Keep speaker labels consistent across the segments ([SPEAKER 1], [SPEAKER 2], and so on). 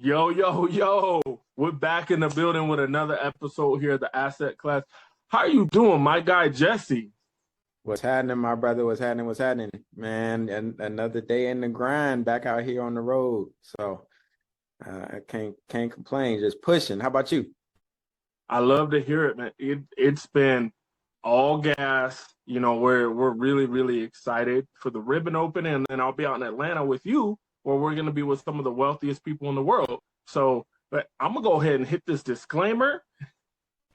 [SPEAKER 1] Yo, yo, yo. We're back in the building with another episode here at the Asset Class. How are you doing, my guy, Jesse?
[SPEAKER 2] What's happening, my brother? What's happening? What's happening, man? And another day in the grind, back out here on the road. So I can't complain. Just pushing. How about you?
[SPEAKER 1] I love to hear it, man. It's been all gas. You know, we're really, really excited for the ribbon opening, and then I'll be out in Atlanta with you, where we're going to be with some of the wealthiest people in the world. So but I'm going to go ahead and hit this disclaimer,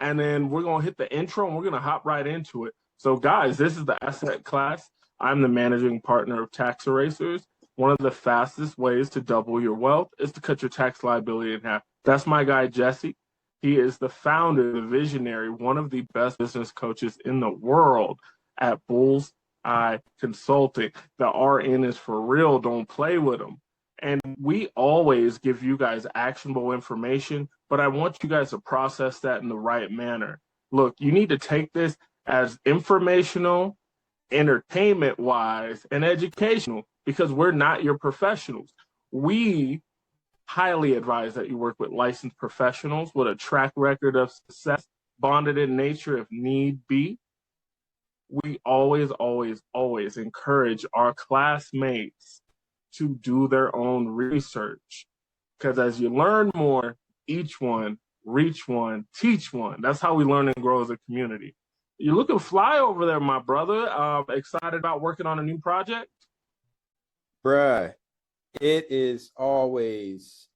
[SPEAKER 1] and then we're going to hit the intro, and we're going to hop right into it. So, guys, this is the Asset Class. I'm the managing partner of Tax Erasers. One of the fastest ways to double your wealth is to cut your tax liability in half. That's my guy, Jesse. He is the founder, the visionary, one of the best business coaches in the world at Bullseye Consulting. The RN is for real. Don't play with him. And we always give you guys actionable information, but I want you guys to process that in the right manner. Look, you need to take this as informational, entertainment-wise, and educational, because we're not your professionals. We highly advise that you work with licensed professionals with a track record of success, bonded in nature if need be. We always, always, always encourage our classmates to do their own research, because as you learn more, each one, reach one, teach one. That's how we learn and grow as a community. You're looking fly over there, my brother. Excited about working on a new project?
[SPEAKER 2] Bruh, it is always,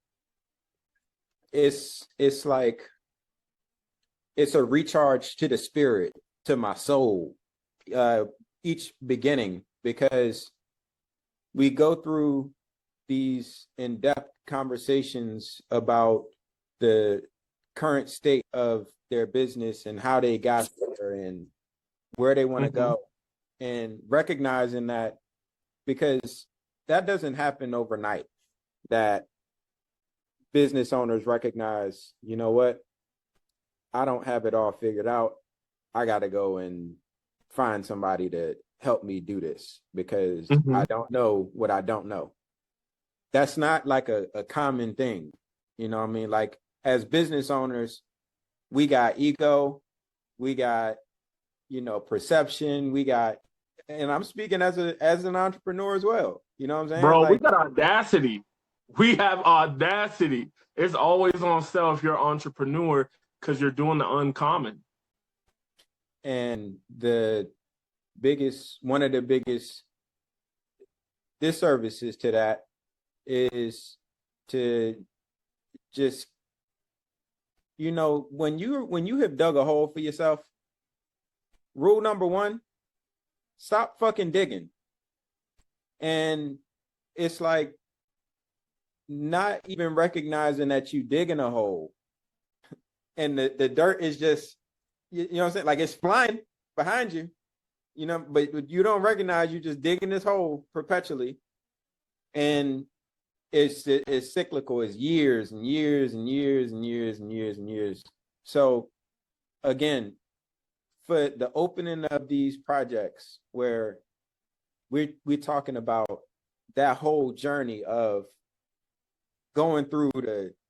[SPEAKER 2] it's like, it's a recharge to the spirit, to my soul, each beginning, because we go through these in-depth conversations about the current state of their business and how they got there and where they want to go, and recognizing that, because that doesn't happen overnight, that business owners recognize, you know what, I don't have it all figured out. I got to go and find somebody to help me do this, because I don't know what I don't know. That's not like a common thing. You know what I mean? Like, as business owners, we got ego, we got, perception, we got, and I'm speaking as an entrepreneur as well. You know what I'm saying?
[SPEAKER 1] Bro,
[SPEAKER 2] like,
[SPEAKER 1] we got audacity. We have audacity. It's always on sale if you're an entrepreneur, because you're doing the uncommon.
[SPEAKER 2] And one of the biggest disservices to that is to just, when you have dug a hole for yourself, rule number one, stop fucking digging. And it's like not even recognizing that you digging a hole and the dirt is just, you know what I'm saying? Like, it's flying behind you, but you don't recognize you just digging this hole perpetually. And it's cyclical. It's years and years and years and years and years and years. So again, for the opening of these projects, where we're talking about that whole journey of going through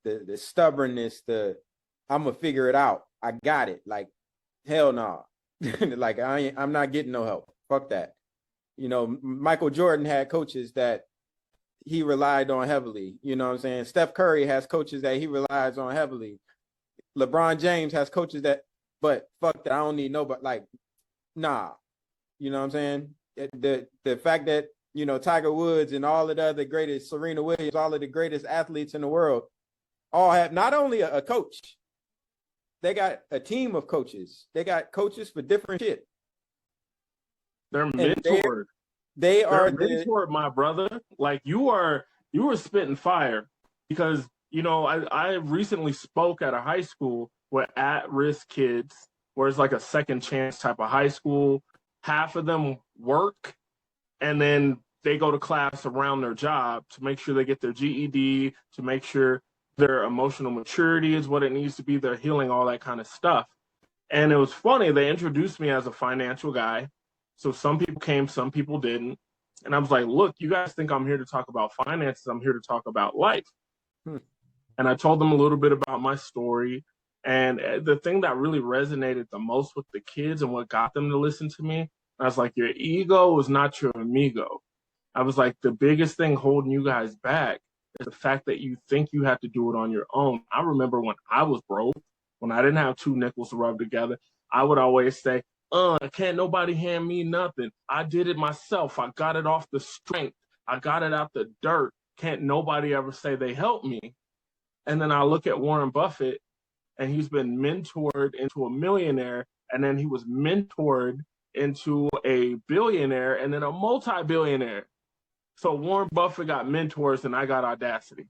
[SPEAKER 2] the stubbornness, I'm gonna figure it out, I got it, like, hell no. Like, I'm not getting no help, fuck that. Michael Jordan had coaches that he relied on heavily. You know what I'm saying? Steph Curry has coaches that he relies on heavily. LeBron James has coaches but fuck that, I don't need nobody. Like, nah. You know what I'm saying? The fact that, Tiger Woods and all of the other greatest, Serena Williams, all of the greatest athletes in the world, all have not only a coach, they got a team of coaches. They got coaches for different shit.
[SPEAKER 1] They're mentored.
[SPEAKER 2] They're
[SPEAKER 1] mentored, my brother. Like, you were spitting fire, because, I recently spoke at a high school with at-risk kids, where it's like a second chance type of high school. Half of them work, and then they go to class around their job to make sure they get their GED, to make sure their emotional maturity is what it needs to be, their healing, all that kind of stuff. And it was funny, they introduced me as a financial guy. So some people came, some people didn't. And I was like, look, you guys think I'm here to talk about finances. I'm here to talk about life. And I told them a little bit about my story. And the thing that really resonated the most with the kids and what got them to listen to me, I was like, your ego is not your amigo. I was like, the biggest thing holding you guys back is the fact that you think you have to do it on your own. I remember when I was broke, when I didn't have two nickels to rub together, I would always say, can't nobody hand me nothing. I did it myself. I got it off the strength. I got it out the dirt. Can't nobody ever say they helped me. And then I look at Warren Buffett, and he's been mentored into a millionaire, and then he was mentored into a billionaire and then a multi-billionaire. So Warren Buffett got mentors and I got audacity.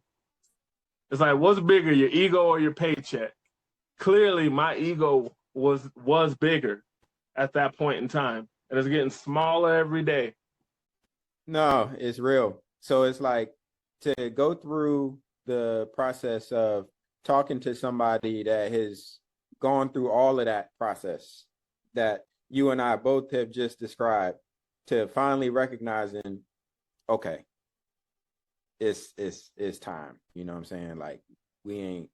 [SPEAKER 1] It's like, what's bigger, your ego or your paycheck? Clearly, my ego was bigger at that point in time, and it's getting smaller every day.
[SPEAKER 2] No, it's real. So it's like to go through the process of talking to somebody that has gone through all of that process that you and I both have just described, to finally recognizing, okay, it's time. You know what I'm saying? Like we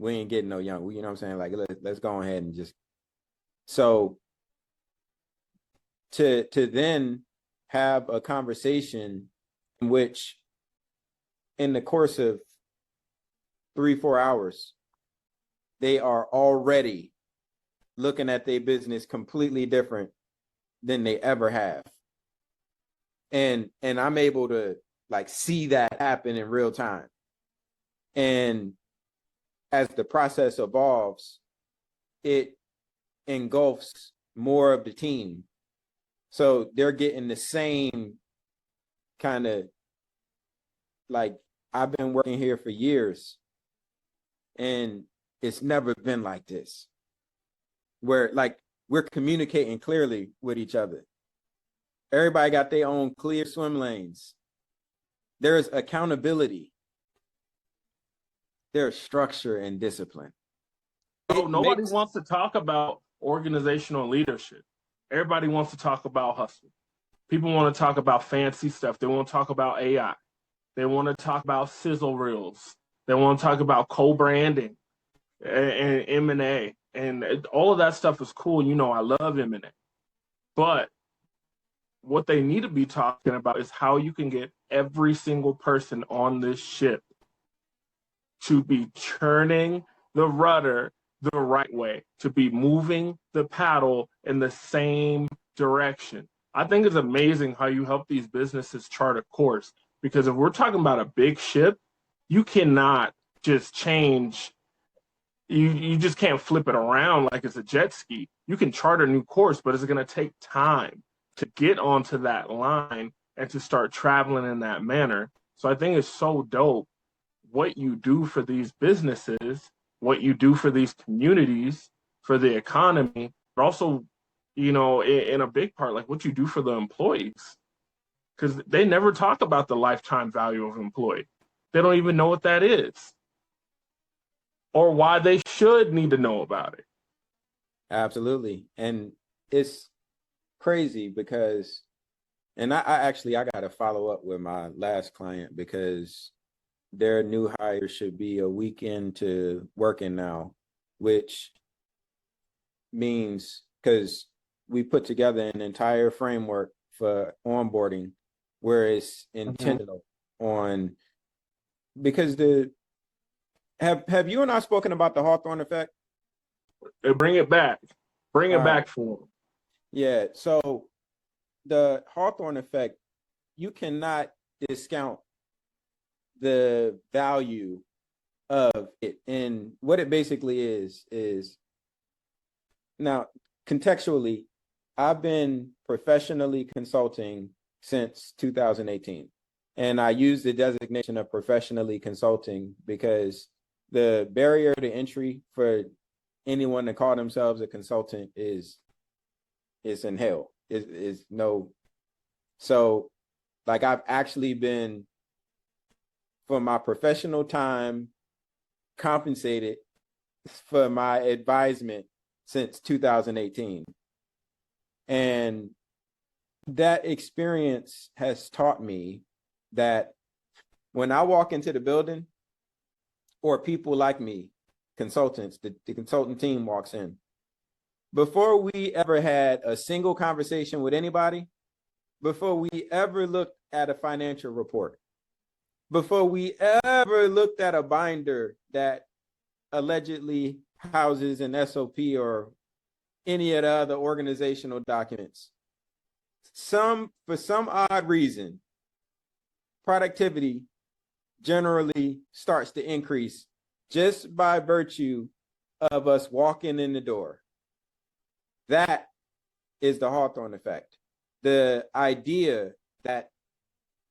[SPEAKER 2] ain't getting no young. You know what I'm saying? Like let's go ahead and just, so to then have a conversation in which in the course of 3-4 hours, they are already looking at their business completely different than they ever have. And I'm able to like see that happen in real time. And as the process evolves, it engulfs more of the team. So they're getting the same kind of, like, I've been working here for years and it's never been like this, where like we're communicating clearly with each other. Everybody got their own clear swim lanes. There's accountability. There's structure and discipline.
[SPEAKER 1] Oh, nobody wants to talk about organizational leadership. Everybody wants to talk about hustle. People want to talk about fancy stuff. They want to talk about AI. They want to talk about sizzle reels. They want to talk about co-branding and M&A. And all of that stuff is cool. You know, I love M&A. But what they need to be talking about is how you can get every single person on this ship to be churning the rudder the right way, to be moving the paddle in the same direction. I think it's amazing how you help these businesses chart a course, because if we're talking about a big ship, you cannot just change. You just can't flip it around like it's a jet ski. You can chart a new course, but it's going to take time to get onto that line and to start traveling in that manner. So I think it's so dope what you do for these businesses, what you do for these communities, for the economy, but also, you know, in a big part, like what you do for the employees. Because they never talk about the lifetime value of an employee. They don't even know what that is or why they should need to know about it.
[SPEAKER 2] Absolutely. And it's crazy because, and I got to follow up with my last client because their new hire should be a week into working now, which means, because we put together an entire framework for onboarding where it's intentional on, because have you and I spoken about the Hawthorne effect?
[SPEAKER 1] Bring it back. Bring it back for them.
[SPEAKER 2] Yeah. So the Hawthorne effect, you cannot discount the value of it. And what it basically is now contextually, I've been professionally consulting since 2018. And I use the designation of professionally consulting because the barrier to entry for anyone to call themselves a consultant is in hell. Is no. So like I've actually been, for my professional time, compensated for my advisement since 2018. And that experience has taught me that when I walk into the building, or people like me, consultants, the consultant team walks in. Before we ever had a single conversation with anybody, before we ever looked at a financial report, before we ever looked at a binder that allegedly houses an SOP or any of the other organizational documents, for some odd reason, productivity generally starts to increase just by virtue of us walking in the door. That is the Hawthorne effect. The idea that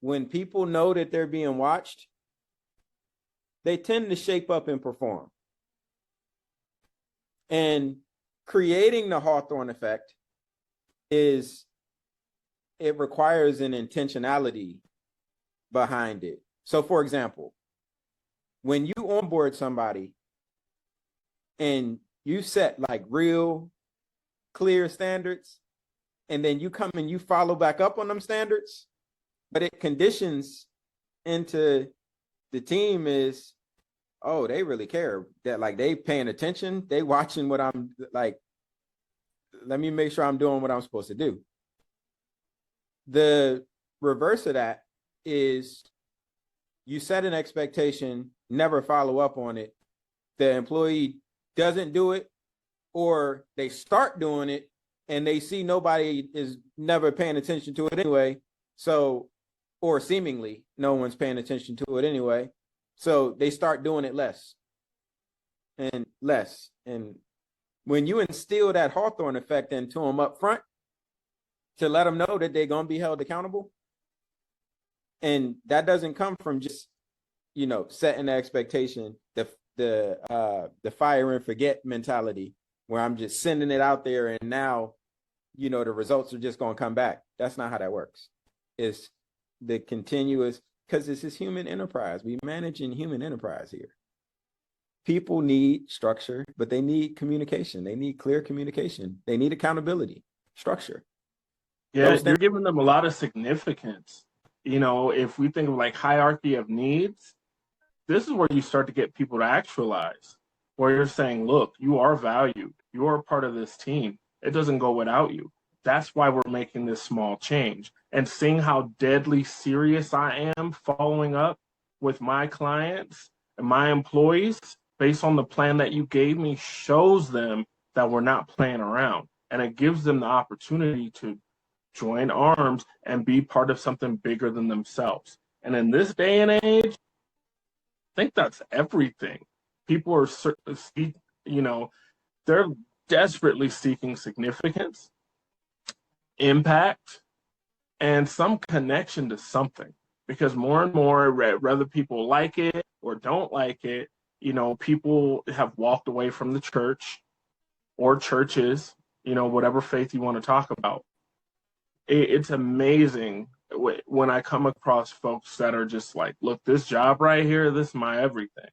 [SPEAKER 2] when people know that they're being watched, they tend to shape up and perform. And creating the Hawthorne effect it requires an intentionality behind it. So for example, when you onboard somebody and you set like real clear standards, and then you come and you follow back up on them standards, but it conditions into the team is, oh, they really care, that like they paying attention, they watching what I'm like, let me make sure I'm doing what I'm supposed to do. The reverse of that is you set an expectation, never follow up on it. The employee doesn't do it, or they start doing it and they see nobody is never paying attention to it anyway. So, or seemingly no one's paying attention to it anyway. So they start doing it less and less. And when you instill that Hawthorne effect into them up front to let them know that they're going to be held accountable, and that doesn't come from just, setting the expectation, the fire and forget mentality, where I'm just sending it out there and now, the results are just going to come back. That's not how that works. It's the continuous, because this is human enterprise. We manage in human enterprise here. People need structure, but they need communication. They need clear communication. They need accountability, structure.
[SPEAKER 1] Yeah, you're giving them a lot of significance. If we think of like hierarchy of needs, this is where you start to get people to actualize, where you're saying, look, you are valued. You are a part of this team. It doesn't go without you. That's why we're making this small change. And seeing how deadly serious I am following up with my clients and my employees based on the plan that you gave me shows them that we're not playing around. And it gives them the opportunity to join arms and be part of something bigger than themselves. And in this day and age, I think that's everything. People are, they're desperately seeking significance, impact, and some connection to something. Because more and more, whether people like it or don't like it, people have walked away from the church or churches, whatever faith you want to talk about. It's amazing when I come across folks that are just like, look, this job right here, this is my everything.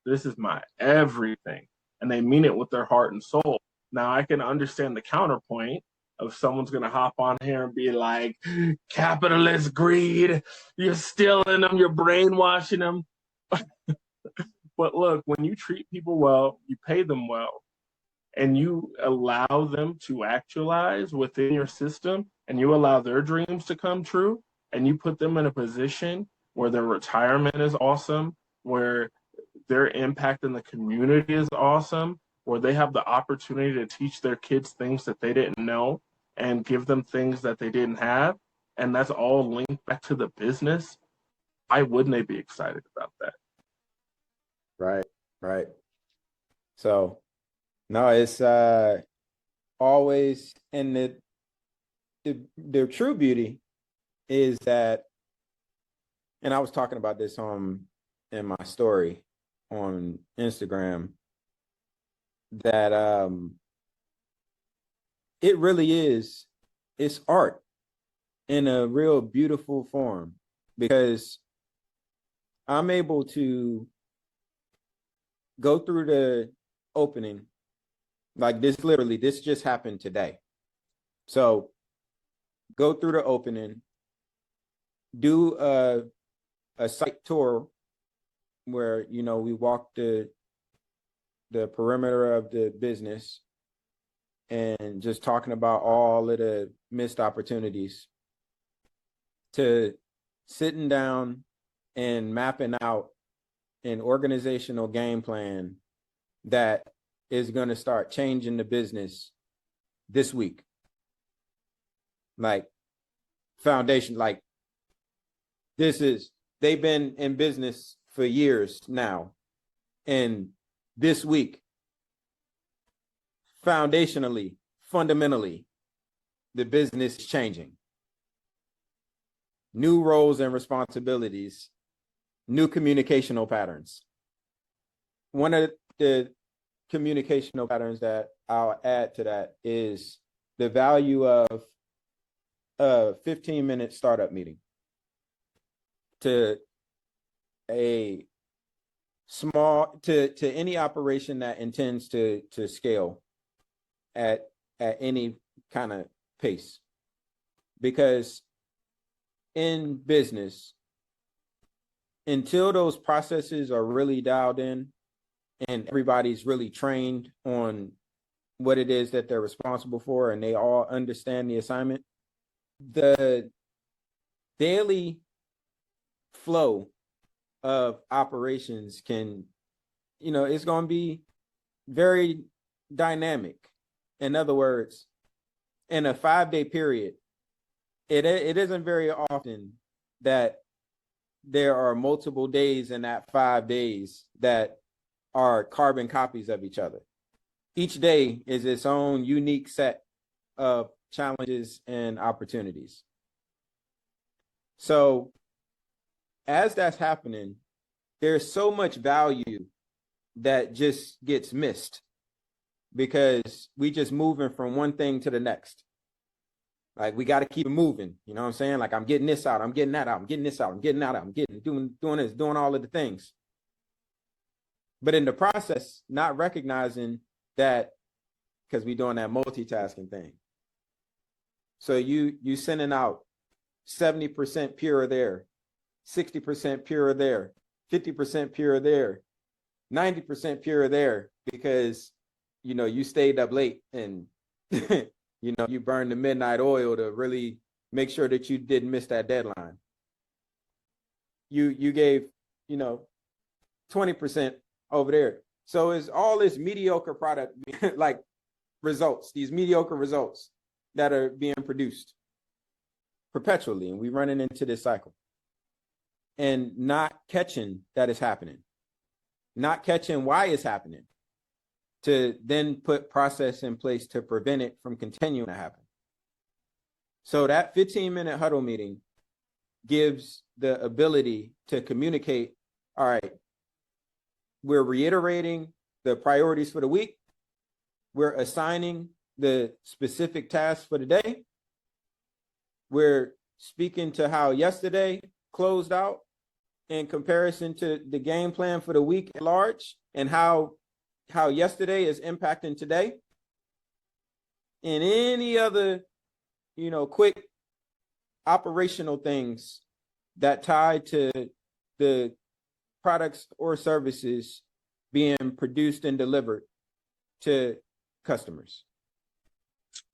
[SPEAKER 1] This is my everything. And they mean it with their heart and soul. Now, I can understand the counterpoint of someone's going to hop on here and be like, capitalist greed, you're stealing them, you're brainwashing them. But look, when you treat people well, you pay them well, and you allow them to actualize within your system, and you allow their dreams to come true, and you put them in a position where their retirement is awesome, where their impact in the community is awesome, where they have the opportunity to teach their kids things that they didn't know and give them things that they didn't have, and that's all linked back to the business. Why wouldn't they be excited about that?
[SPEAKER 2] Right. So, no, it's always, and the true beauty is that, and I was talking about this in my story on Instagram, that it really is, it's art in a real beautiful form, because I'm able to go through the opening like this. Literally, this just happened today. So go through the opening, do a site tour where, we walked the perimeter of the business and just talking about all of the missed opportunities, to sitting down and mapping out an organizational game plan that is going to start changing the business this week. Like foundation, like they've been in business for years now. And this week, foundationally, fundamentally, the business is changing. New roles and responsibilities, new communicational patterns. One of the communicational patterns that I'll add to that is the value of a 15-minute startup meeting to a small, to any operation that intends to scale at any kind of pace. Because in business, until those processes are really dialed in and everybody's really trained on what it is that they're responsible for and they all understand the assignment, the daily flow of operations can, it's going to be very dynamic. In other words, in a 5-day period, it isn't very often that there are multiple days in that 5 days that are carbon copies of each other. Each day is its own unique set of challenges and opportunities. So as that's happening, there's so much value that just gets missed because we just moving from one thing to the next. Like we got to keep it moving. You know what I'm saying? Like I'm getting this out, I'm getting that out, I'm getting this out, I'm getting that out, I'm doing this, doing all of the things. But in the process, not recognizing that, because we're doing that multitasking thing. So you sending out 70% pure there, 60% pure there, 50% pure there, 90% pure there, because you stayed up late and you burned the midnight oil to really make sure that you didn't miss that deadline. You gave 20% over there. So it's all this mediocre product, like results, these mediocre results that are being produced perpetually, and we're running into this cycle and not catching that it's happening, not catching why it's happening, to then put process in place to prevent it from continuing to happen. So that 15-minute huddle meeting gives the ability to communicate, all right, we're reiterating the priorities for the week. We're assigning the specific tasks for the day. We're speaking to how yesterday closed out in comparison to the game plan for the week at large, and how yesterday is impacting today, and any other, quick operational things that tie to the products or services being produced and delivered to customers.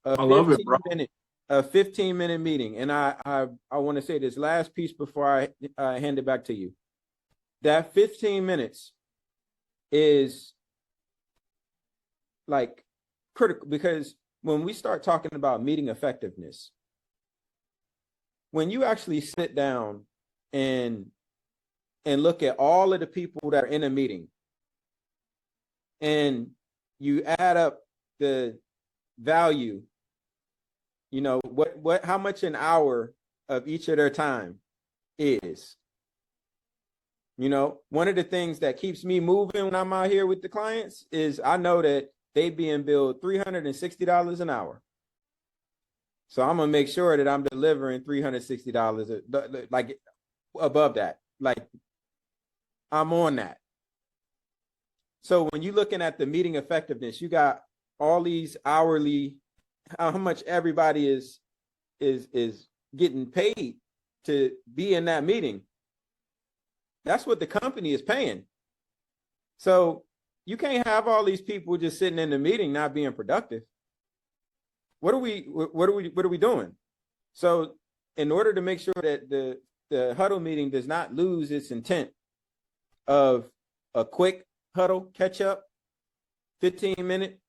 [SPEAKER 1] I love it, bro.
[SPEAKER 2] A 15-minute meeting. And I want to say this last piece before I hand it back to you. That 15 minutes is like critical, because when we start talking about meeting effectiveness, when you actually sit down and look at all of the people that are in a meeting and you add up the value, how much an hour of each of their time is. One of the things that keeps me moving when I'm out here with the clients is I know that they being billed $360 an hour. So I'm gonna make sure that I'm delivering $360, like above that. Like I'm on that. So when you're looking at the meeting effectiveness, you got all these hourly, how much everybody is getting paid to be in that meeting. That's what the company is paying. So you can't have all these people just sitting in the meeting not being productive. What are we doing? So in order to make sure that the huddle meeting does not lose its intent of a quick huddle catch up, 15-minute,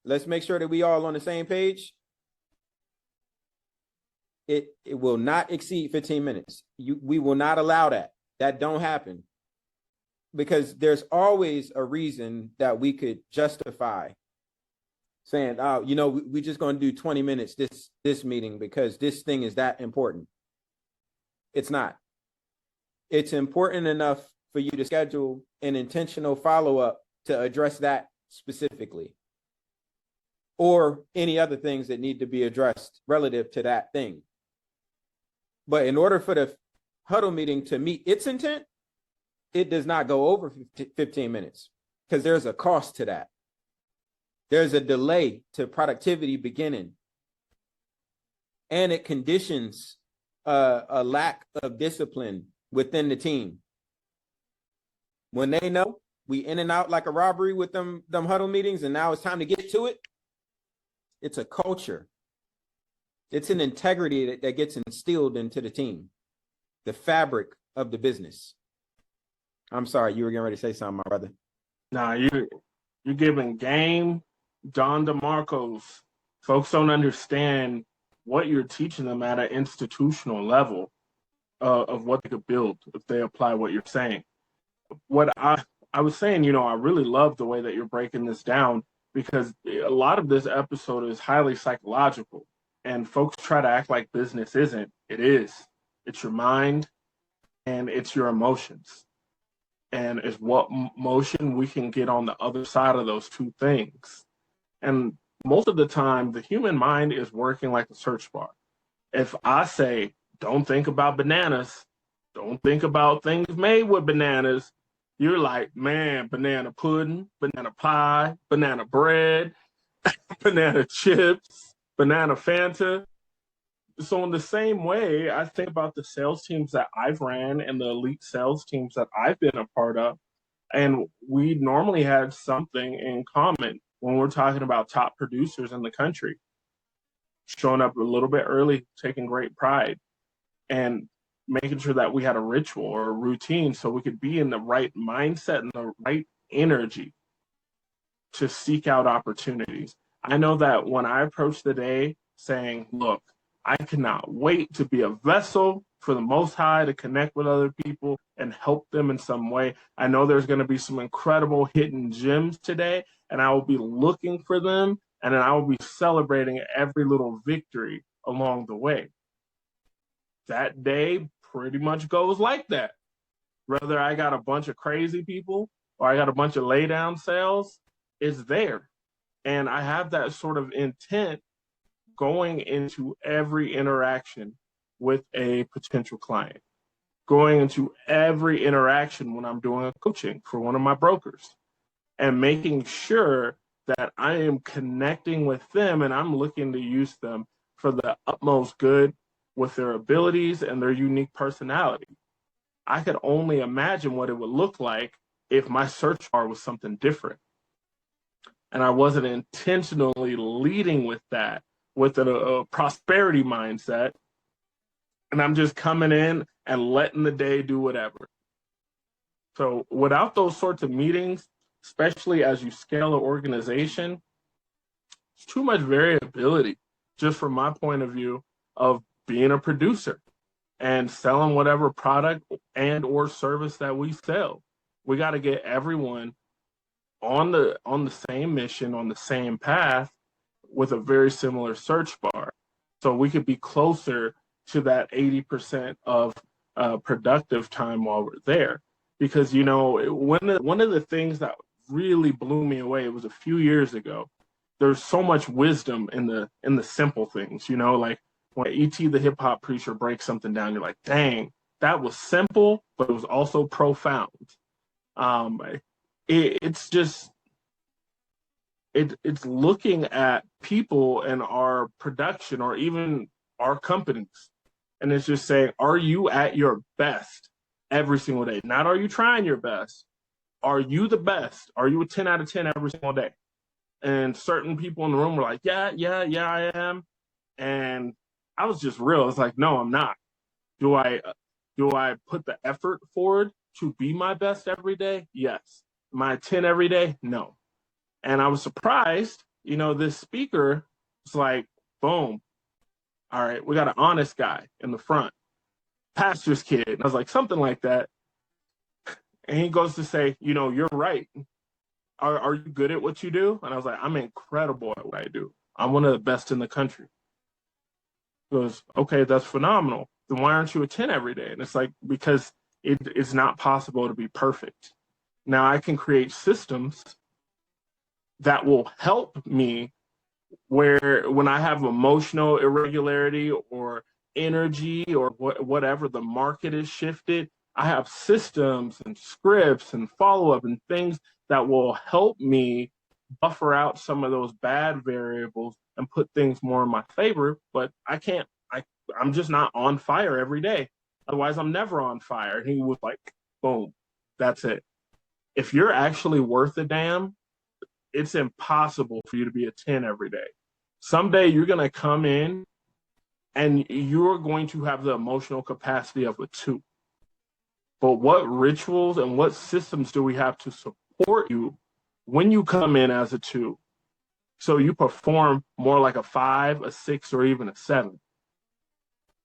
[SPEAKER 2] let's make sure that we all on the same page. It will not exceed 15 minutes. We will not allow that. That don't happen. Because there's always a reason that we could justify saying, oh, we're just going to do 20 minutes this meeting because this thing is that important. It's not. It's important enough for you to schedule an intentional follow-up to address that specifically, or any other things that need to be addressed relative to that thing. But in order for the huddle meeting to meet its intent, it does not go over 15 minutes because there's a cost to that. There's a delay to productivity beginning. And it conditions a lack of discipline within the team. When they know we in and out like a robbery with them huddle meetings, and now it's time to get to it, it's a culture. It's an integrity that gets instilled into the team, the fabric of the business. I'm sorry, you were getting ready to say something, my brother.
[SPEAKER 1] Nah, you're giving game, Don DeMarco's. Folks don't understand what you're teaching them at an institutional level of what they could build if they apply what you're saying. What I was saying, I really love the way that you're breaking this down, because a lot of this episode is highly psychological, and folks try to act like business isn't. It is. It's your mind and it's your emotions. And it's what motion we can get on the other side of those two things. And most of the time, the human mind is working like a search bar. If I say, don't think about bananas, don't think about things made with bananas, you're like, man, banana pudding, banana pie, banana bread, banana chips, banana Fanta. So in the same way, I think about the sales teams that I've ran and the elite sales teams that I've been a part of. And we normally had something in common when we're talking about top producers in the country. Showing up a little bit early, taking great pride, and making sure that we had a ritual or a routine so we could be in the right mindset and the right energy to seek out opportunities. I know that when I approach the day saying, look, I cannot wait to be a vessel for the Most High to connect with other people and help them in some way. I know there's going to be some incredible hidden gems today, and I will be looking for them, and then I will be celebrating every little victory along the way. That day pretty much goes like that. Whether I got a bunch of crazy people or I got a bunch of lay down sales, it's there. And I have that sort of intent going into every interaction with a potential client, going into every interaction when I'm doing a coaching for one of my brokers, and making sure that I am connecting with them and I'm looking to use them for the utmost good with their abilities and their unique personality. I could only imagine what it would look like if my search bar was something different. And I wasn't intentionally leading with that, with a prosperity mindset, and I'm just coming in and letting the day do whatever. So without those sorts of meetings, especially as you scale an organization, it's too much variability, just from my point of view of being a producer and selling whatever product and or service that we sell. We got to get everyone on the same mission, on the same path, with a very similar search bar, so we could be closer to that 80% of productive time while we're there. Because one of the things that really blew me away, it was a few years ago. There's so much wisdom in the simple things, like when E.T. the hip hop preacher breaks something down, you're like, dang, that was simple, but it was also profound. It's just it's looking at people and our production or even our companies, and it's just saying, are you at your best? every single day. Not are you trying your best? Are you the best? Are you a 10 out of 10 every single day? And certain people in the room were like, yeah, I am. And I was just real. It's like, no, I'm not. Do I put the effort forward to be my best every day? Yes. Am I a 10 every day? No. And I was surprised, this speaker was like, boom. All right, we got an honest guy in the front, pastor's kid. And I was like, something like that. And he goes to say, you're right. Are you good at what you do? And I was like, I'm incredible at what I do. I'm one of the best in the country. He goes, okay, that's phenomenal. Then why aren't you a 10 every day? And it's like, because it's not possible to be perfect. Now I can create systems that will help me where when I have emotional irregularity or energy or whatever, the market is shifted, I have systems and scripts and follow-up and things that will help me buffer out some of those bad variables and put things more in my favor. But I'm just not on fire every day. Otherwise, I'm never on fire. And he was like, boom, that's it. If you're actually worth a damn, it's impossible for you to be a 10 every day. Someday you're going to come in and you're going to have the emotional capacity of a 2. But what rituals and what systems do we have to support you when you come in as a 2? So you perform more like a 5, a 6, or even a 7.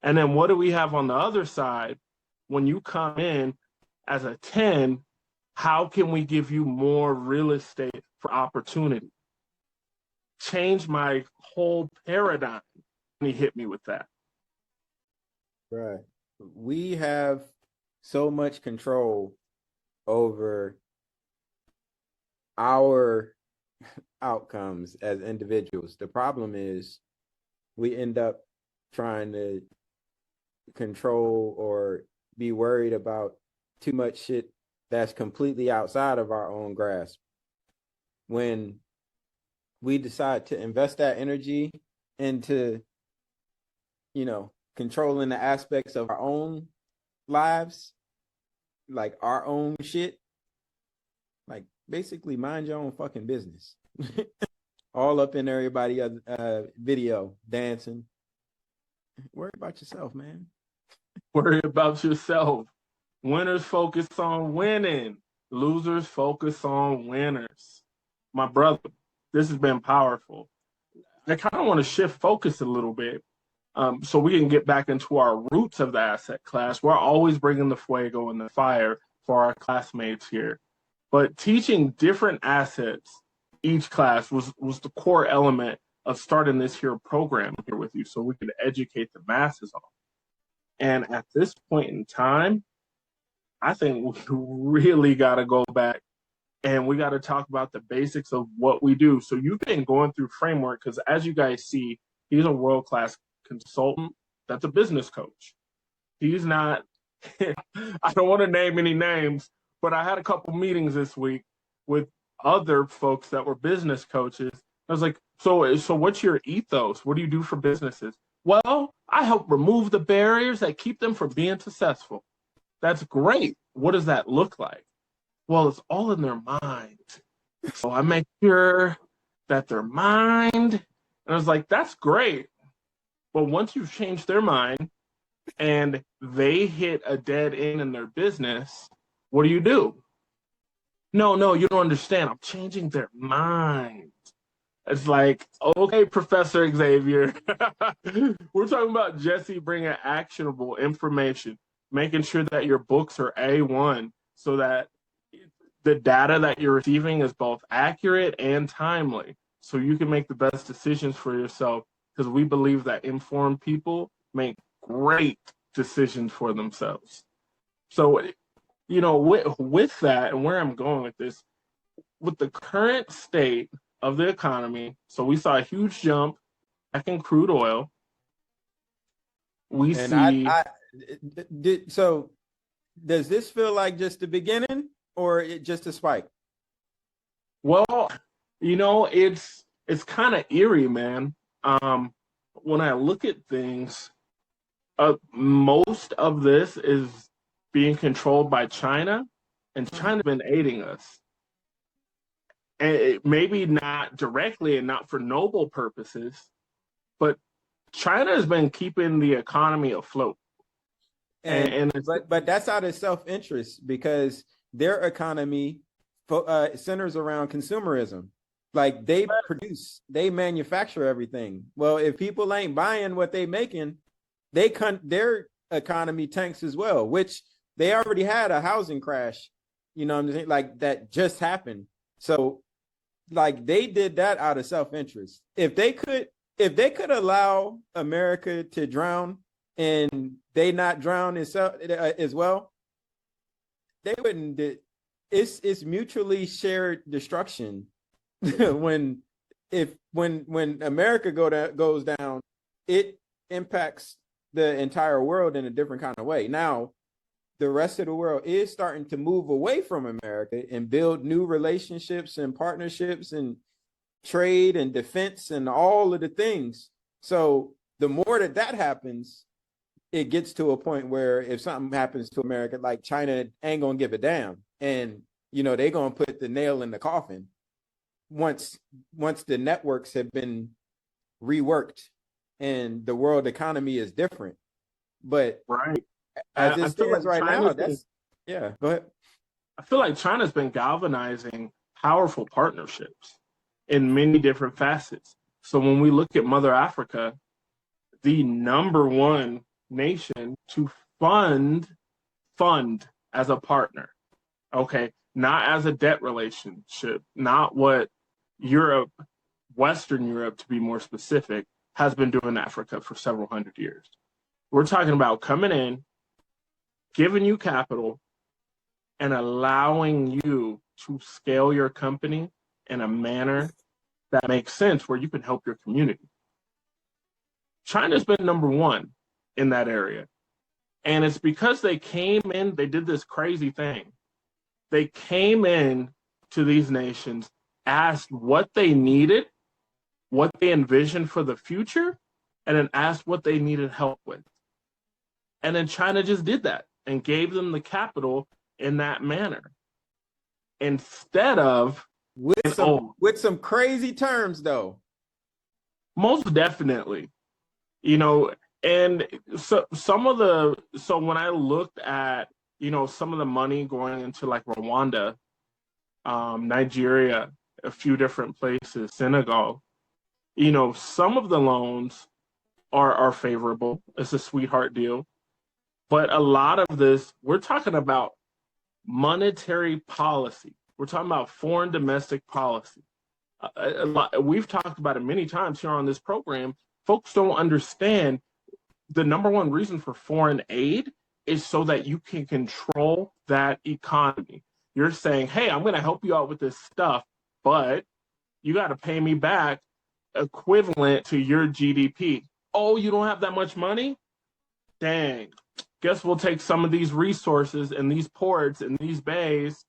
[SPEAKER 1] And then what do we have on the other side? When you come in as a 10, how can we give you more real estate for opportunity? Change my whole paradigm. And he hit me with that.
[SPEAKER 2] Right. We have so much control over our outcomes as individuals. The problem is we end up trying to control or be worried about too much shit that's completely outside of our own grasp. When we decide to invest that energy into, controlling the aspects of our own lives, like our own shit, like basically mind your own fucking business. All up in everybody video, dancing. Worry about yourself, man.
[SPEAKER 1] Worry about yourself. Winners focus on winning. Losers focus on winners. My brother, this has been powerful. I kind of want to shift focus a little bit so we can get back into our roots of the asset class. We're always bringing the fuego and the fire for our classmates here. But teaching different assets each class was the core element of starting this here program here with you so we can educate the masses on. And at this point in time, I think we really got to go back and we got to talk about the basics of what we do. So you've been going through framework because as you guys see, he's a world-class consultant that's a business coach. He's not, I don't want to name any names, but I had a couple meetings this week with other folks that were business coaches. I was like, so what's your ethos? What do you do for businesses? Well, I help remove the barriers that keep them from being successful. That's great. What does that look like? Well, it's all in their mind. So I make sure that their mind, and I was like, that's great. But once you've changed their mind and they hit a dead end in their business, what do? No, you don't understand. I'm changing their mind. It's like, okay, Professor Xavier. We're talking about Jesse bringing actionable information, making sure that your books are A1 so that the data that you're receiving is both accurate and timely so you can make the best decisions for yourself because we believe that informed people make great decisions for themselves. So, with that and where I'm going with this, with the current state of the economy, so we saw a huge jump back in crude oil.
[SPEAKER 2] So does this feel like just the beginning or just a spike?
[SPEAKER 1] Well, it's kind of eerie, man. When I look at things, most of this is being controlled by China, and China's been aiding us. And maybe not directly and not for noble purposes, but China has been keeping the economy afloat.
[SPEAKER 2] But that's out of self-interest because their economy centers around consumerism. Like they they manufacture everything. Well, if people ain't buying what they making, their economy tanks as well, which they already had a housing crash, you know what I'm saying? Like that just happened. So like they did that out of self-interest. If they could allow America to drown and they not drown as well, they wouldn't. It's mutually shared destruction. when America goes down, it impacts the entire world in a different kind of way. Now, the rest of the world is starting to move away from America and build new relationships and partnerships and trade and defense and all of the things. So the more that happens, it gets to a point where if something happens to America, like China ain't gonna give a damn, and they're gonna put the nail in the coffin once the networks have been reworked and the world economy is different. But
[SPEAKER 1] right,
[SPEAKER 2] as it stands right now, go ahead.
[SPEAKER 1] I feel like China's been galvanizing powerful partnerships in many different facets. So when we look at Mother Africa, the number one nation to fund as a partner, okay, not as a debt relationship, not what Europe, Western Europe to be more specific, has been doing in Africa for several hundred years. We're talking about coming in, giving you capital, and allowing you to scale your company in a manner that makes sense where you can help your community. China's been number one in that area. And it's because they came in, they did this crazy thing. They came in to these nations, asked what they needed, what they envisioned for the future, and then asked what they needed help with. And then China just did that and gave them the capital in that manner. Instead of
[SPEAKER 2] with some crazy terms, though.
[SPEAKER 1] Most definitely. And so when I looked at, some of the money going into like Rwanda, Nigeria, a few different places, Senegal, some of the loans are favorable. It's a sweetheart deal. But a lot of this, we're talking about monetary policy. We're talking about foreign domestic policy. We've talked about it many times here on this program. Folks don't understand the number one reason for foreign aid is so that you can control that economy. You're saying, hey, I'm going to help you out with this stuff, but you got to pay me back equivalent to your GDP. Oh, you don't have that much money? Dang. Guess we'll take some of these resources and these ports and these bays.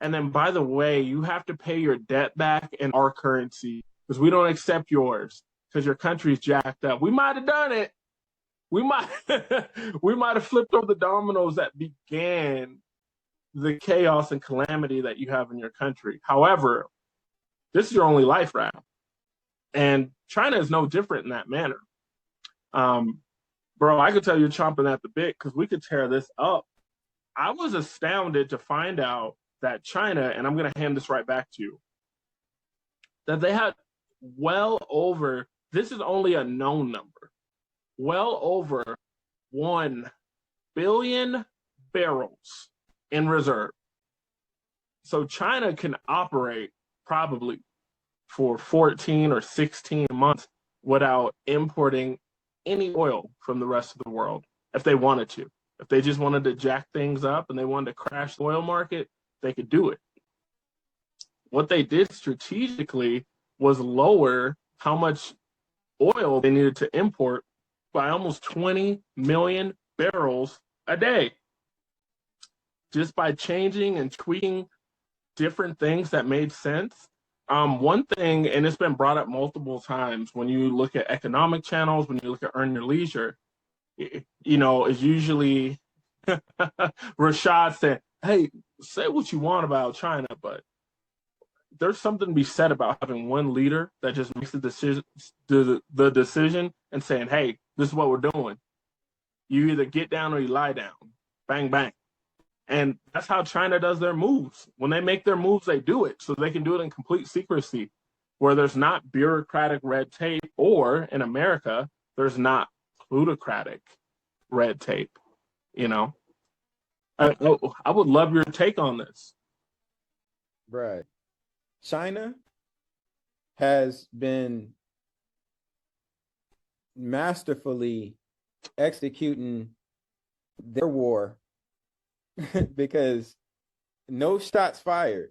[SPEAKER 1] And then, by the way, you have to pay your debt back in our currency because we don't accept yours because your country's jacked up. We might have done it. We might have flipped over the dominoes that began the chaos and calamity that you have in your country. However, this is your only life right now. And China is no different in that manner. Bro, I could tell you're chomping at the bit because we could tear this up. I was astounded to find out that China, and I'm going to hand this right back to you, that they had well over, this is only a known number, well over 1 billion barrels in reserve. So China can operate probably for 14 or 16 months without importing any oil from the rest of the world if they wanted to. If they just wanted to jack things up and they wanted to crash the oil market, they could do it. What they did strategically was lower how much oil they needed to import by almost 20 million barrels a day. Just by changing and tweaking different things that made sense. One thing, and it's been brought up multiple times when you look at economic channels, when you look at Earn Your Leisure, is usually Rashad said, "Hey, say what you want about China, but there's something to be said about having one leader that just makes the decision and saying, hey, this is what we're doing. You either get down or you lie down. Bang, bang." And that's how China does their moves. When they make their moves, they do it. So they can do it in complete secrecy, where there's not bureaucratic red tape, or in America, there's not plutocratic red tape. You know, I would love your take on this.
[SPEAKER 2] Right. China has been masterfully executing their war because no shots fired,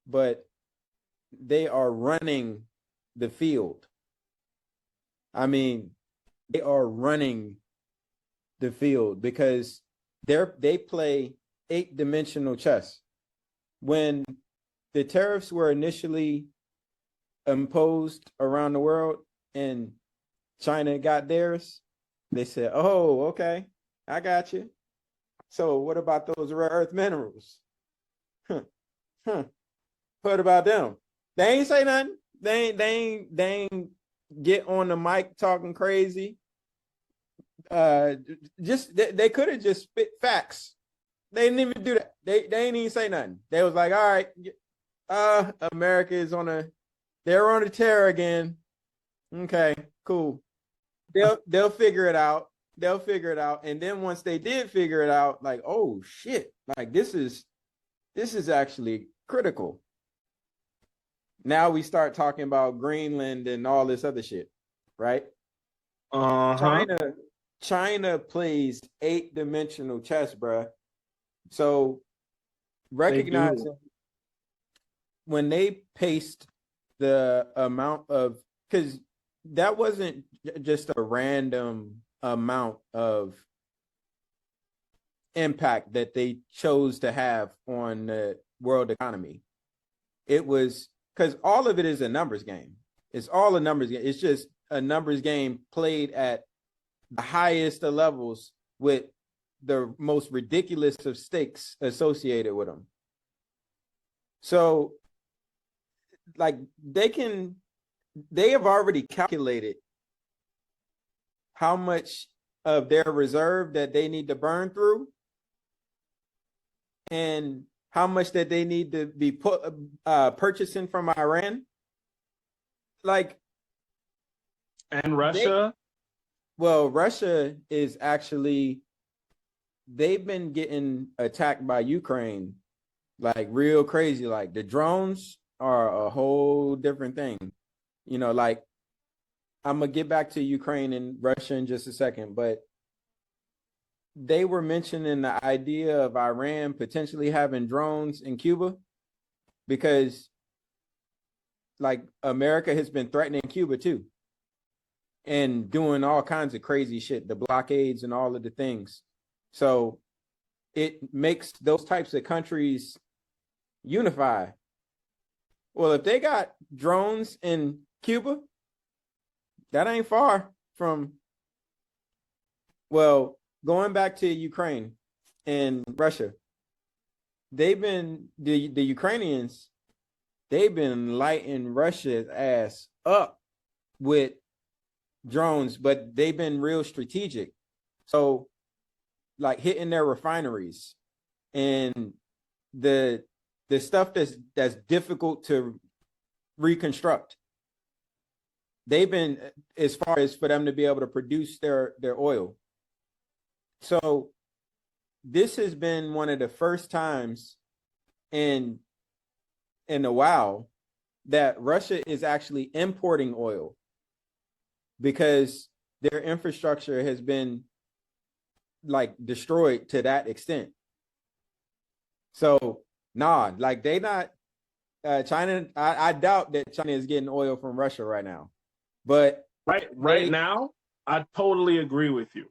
[SPEAKER 2] but they are running the field. I mean, they are running the field because they play 8-dimensional chess. When the tariffs were initially imposed around the world and China got theirs, they said, oh, okay, I got you. So what about those rare earth minerals? What about them? They ain't say nothing. They ain't get on the mic talking crazy. Just they could have just spit facts. They didn't even do that. They ain't even say nothing. They was like, all right, America is they're on a tear again. Okay, cool. They'll figure it out. They'll figure it out. And then once they did figure it out, like, oh shit, like this is actually critical. Now we start talking about Greenland and all this other shit, right? China plays 8-dimensional chess, bruh. So recognizing when they paced the amount of, because that wasn't just a random amount of impact that they chose to have on the world economy. It was because all of it is a numbers game. It's all a numbers game. It's just a numbers game played at the highest of levels with the most ridiculous of stakes associated with them. So, like, they have already calculated how much of their reserve that they need to burn through and how much that they need to be purchasing from Iran. Like,
[SPEAKER 1] and Russia.
[SPEAKER 2] Russia is actually, they've been getting attacked by Ukraine like real crazy. Like the drones are a whole different thing. You know, like I'm gonna get back to Ukraine and Russia in just a second, but they were mentioning the idea of Iran potentially having drones in Cuba because like America has been threatening Cuba too and doing all kinds of crazy shit, the blockades and all of the things. So it makes those types of countries unify. Well, if they got drones in Cuba, that ain't far from, well, going back to Ukraine and Russia, they've been, the Ukrainians, they've been lighting Russia's ass up with drones, but they've been real strategic. So like hitting their refineries and the stuff that's difficult to reconstruct. They've been, as far as for them to be able to produce their oil. So this has been one of the first times in a while that Russia is actually importing oil because their infrastructure has been like destroyed to that extent. So like they not China. I doubt that China is getting oil from Russia right now. But
[SPEAKER 1] right now, I totally agree with you.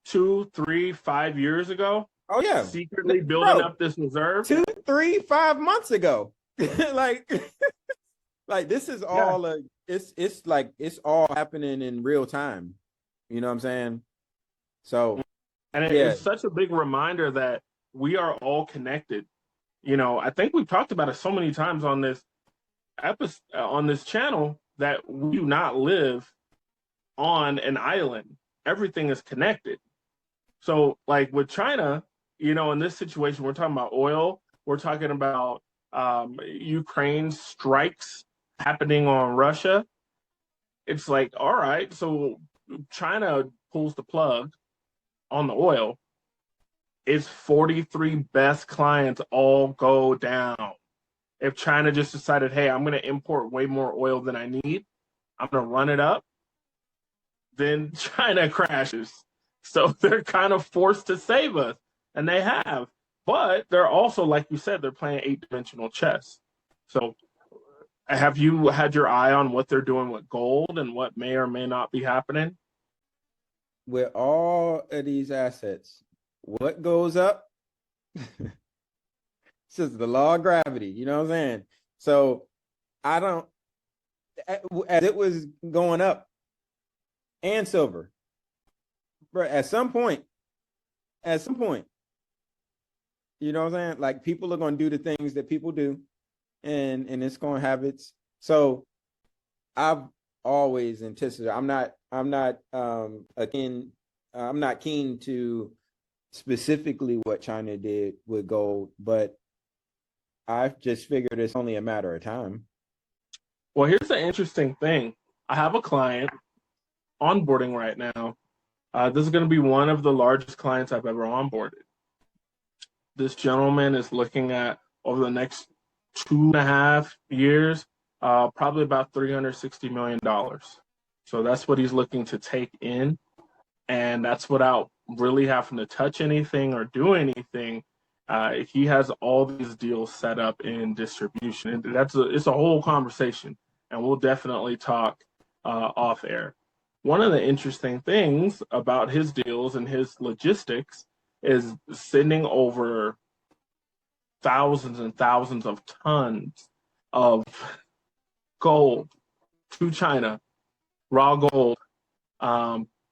[SPEAKER 1] 2, 3, 5 years ago,
[SPEAKER 2] oh yeah,
[SPEAKER 1] secretly building up this reserve.
[SPEAKER 2] 2, 3, 5 months ago, like this is all it's like it's all happening in real time. You know what I'm saying? So
[SPEAKER 1] And
[SPEAKER 2] Yeah.
[SPEAKER 1] it's such a big reminder that we are all connected. I think we've talked about it so many times on this episode, on this channel, that we do not live on an island. Everything is connected. So, like with China, in this situation, we're talking about oil. We're talking about Ukraine strikes happening on Russia. It's like, all right, so China pulls the plug on the oil. Its 43 best clients all go down. If China just decided, hey, I'm going to import way more oil than I need, I'm going to run it up, then China crashes. So they're kind of forced to save us, and they have. But they're also, like you said, they're playing eight-dimensional chess. So have you had your eye on what they're doing with gold and what may or may not be happening?
[SPEAKER 2] With all of these assets, what goes up? It's just the law of gravity. You know what I'm saying? So I don't, as it was going up, and silver, bro, at some point, you know what I'm saying? Like, people are going to do the things that people do, and it's going to have its. So I've always anticipated. I'm not keen to specifically what China did with gold, but I've just figured it's only a matter of time.
[SPEAKER 1] Well, here's the interesting thing. I have a client onboarding right now. This is going to be one of the largest clients I've ever onboarded. This gentleman is looking at, over the next 2.5 years, probably about $360 million. So that's what he's looking to take in. And that's without really having to touch anything or do anything. He has all these deals set up in distribution. And it's a whole conversation. And we'll definitely talk off air. One of the interesting things about his deals and his logistics is sending over thousands and thousands of tons of gold to China, raw gold,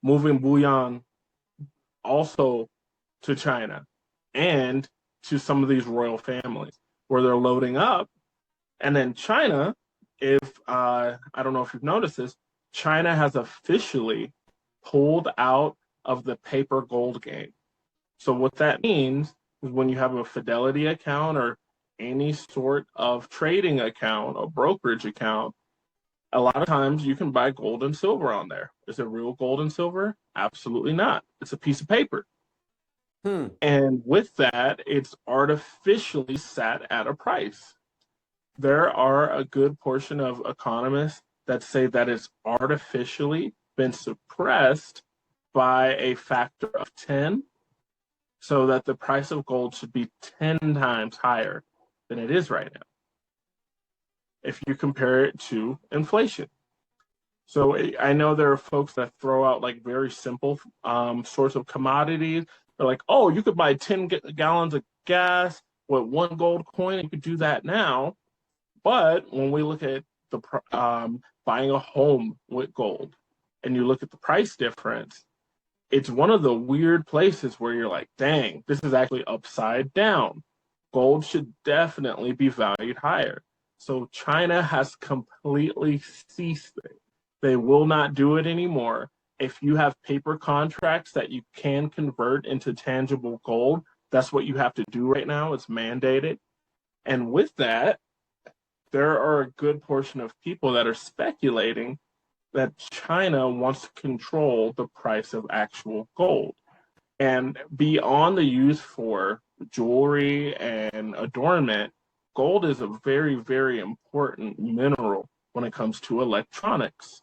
[SPEAKER 1] moving bullion also to China and to some of these royal families where they're loading up. And then China, if I don't know if you've noticed this, China has officially pulled out of the paper gold game. So what that means is when you have a Fidelity account or any sort of trading account or brokerage account, a lot of times you can buy gold and silver on there. Is it real gold and silver? Absolutely not. It's a piece of paper. And with that, it's artificially sat at a price. There are a good portion of economists that say that it's artificially been suppressed by a factor of 10, so that the price of gold should be 10 times higher than it is right now, if you compare it to inflation. So I know there are folks that throw out like very simple sorts of commodities. They're like, oh, you could buy 10 gallons of gas with one gold coin. You could do that now. But when we look at the buying a home with gold, and you look at the price difference, it's one of the weird places where you're like, dang, this is actually upside down. Gold should definitely be valued higher. So China has completely ceased it. They will not do it anymore. If you have paper contracts that you can convert into tangible gold, that's what you have to do right now. It's mandated. And with that, there are a good portion of people that are speculating that China wants to control the price of actual gold. And beyond the use for jewelry and adornment, gold is a very, very important mineral when it comes to electronics.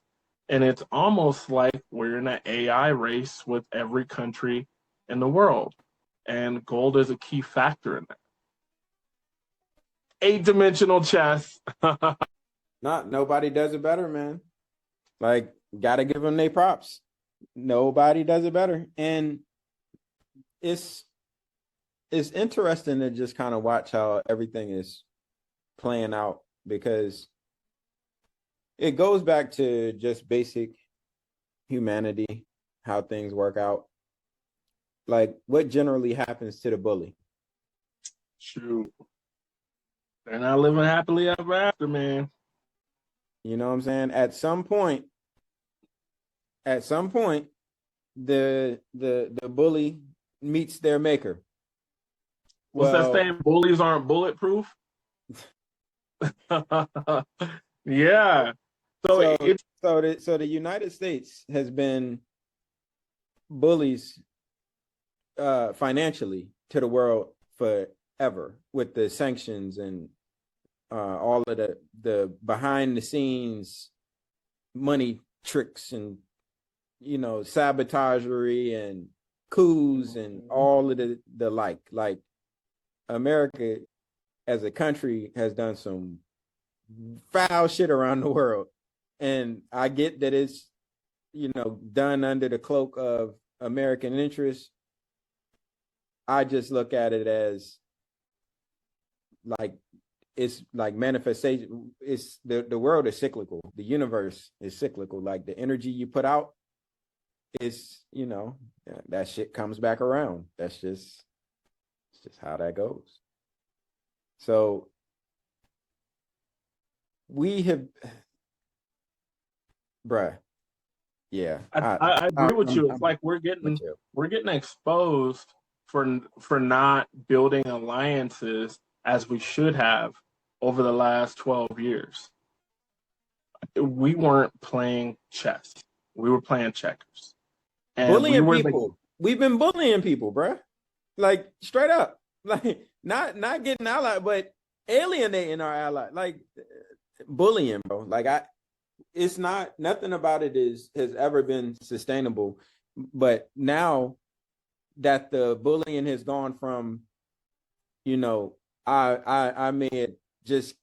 [SPEAKER 1] And it's almost like we're in an AI race with every country in the world. And gold is a key factor in that. Eight-dimensional chess.
[SPEAKER 2] Nobody does it better, man. Like, gotta give them their props. Nobody does it better. And it's interesting to just kind of watch how everything is playing out, because it goes back to just basic humanity, how things work out. like what generally happens to the bully?
[SPEAKER 1] Shoot. They're not living happily ever after, man.
[SPEAKER 2] You know what I'm saying? At some point, the bully meets their maker.
[SPEAKER 1] What's that
[SPEAKER 2] Well,
[SPEAKER 1] saying? Bullies aren't bulletproof. Yeah. So
[SPEAKER 2] so
[SPEAKER 1] it's
[SPEAKER 2] the United States has been bullies financially to the world forever with the sanctions and all of the behind the scenes money tricks and sabotagery and coups and all of the like America as a country has done some foul shit around the world, and I get that it's done under the cloak of American interests. I just look at it as like it's like manifestation. It's the world is cyclical. The universe is cyclical. Like the energy you put out is, that shit comes back around. It's just how that goes. So we have, bruh. Yeah,
[SPEAKER 1] I agree with you. It's like we're getting exposed for not building alliances as we should have over the last 12 years. We weren't playing chess. We were playing checkers. And
[SPEAKER 2] bullying people. We've been bullying people, bruh. Like straight up. Like not getting allied, but alienating our ally. Like bullying, bro. Like it's not, nothing about it has ever been sustainable. But now that the bullying has gone from, I may have just,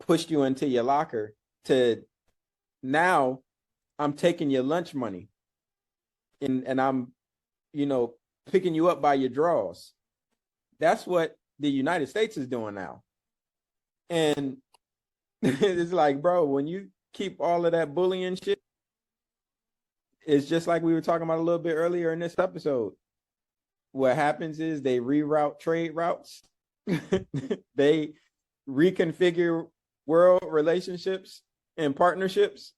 [SPEAKER 2] pushed you into your locker to now I'm taking your lunch money and I'm, picking you up by your drawers. That's what the United States is doing now. And it's like, bro, when you keep all of that bullying shit, it's just like we were talking about a little bit earlier in this episode. What happens is they reroute trade routes. They reconfigure world relationships and partnerships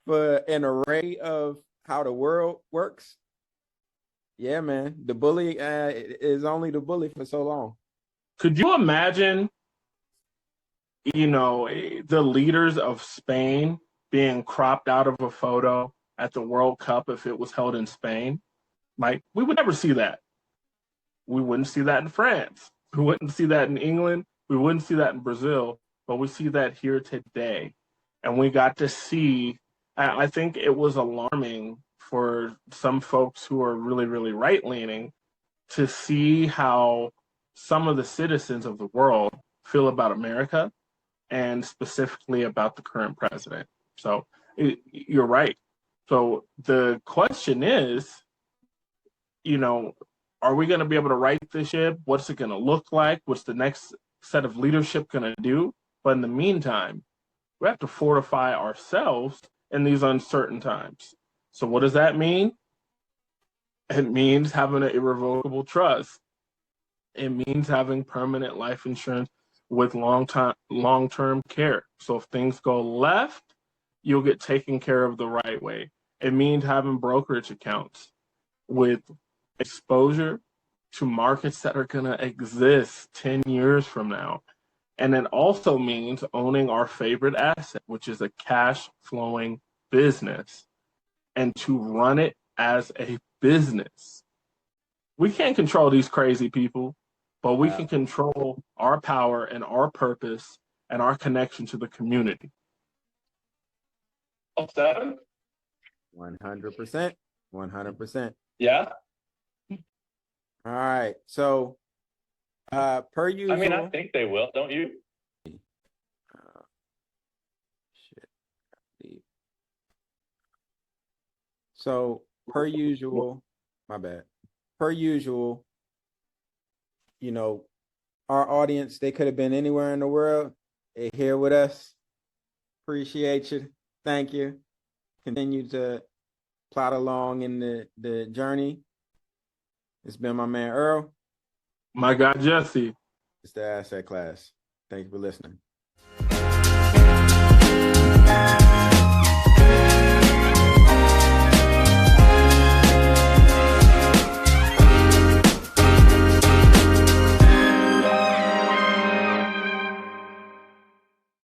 [SPEAKER 2] for an array of how the world works. Yeah, man. The bully is only the bully for so long.
[SPEAKER 1] Could you imagine, the leaders of Spain being cropped out of a photo at the World Cup if it was held in Spain? Like, we would never see that. We wouldn't see that in France. We wouldn't see that in England. We wouldn't see that in Brazil. But we see that here today. And we got to see, I think it was alarming for some folks who are really, really right-leaning to see how some of the citizens of the world feel about America and specifically about the current president. So you're right. So the question is, are we going to be able to right this ship? What's it going to look like? What's the next set of leadership going to do? But in the meantime, we have to fortify ourselves in these uncertain times. So what does that mean? It means having an irrevocable trust. It means having permanent life insurance with long-term care. So if things go left, you'll get taken care of the right way. It means having brokerage accounts with exposure to markets that are going to exist 10 years from now. And it also means owning our favorite asset, which is a cash flowing business, and to run it as a business. We can't control these crazy people, but we can control our power and our purpose and our connection to the community.
[SPEAKER 2] 100%. 100%.
[SPEAKER 3] Yeah.
[SPEAKER 2] All right. So, per usual.
[SPEAKER 3] I mean, I think they will, don't you?
[SPEAKER 2] Shit. So, per usual, my bad. Per usual, our audience, they could have been anywhere in the world. They're here with us. Appreciate you. Thank you. Continue to plot along in the journey. It's been my man Earl.
[SPEAKER 1] My guy Jesse.
[SPEAKER 2] It's the Asset Class. Thank you for listening.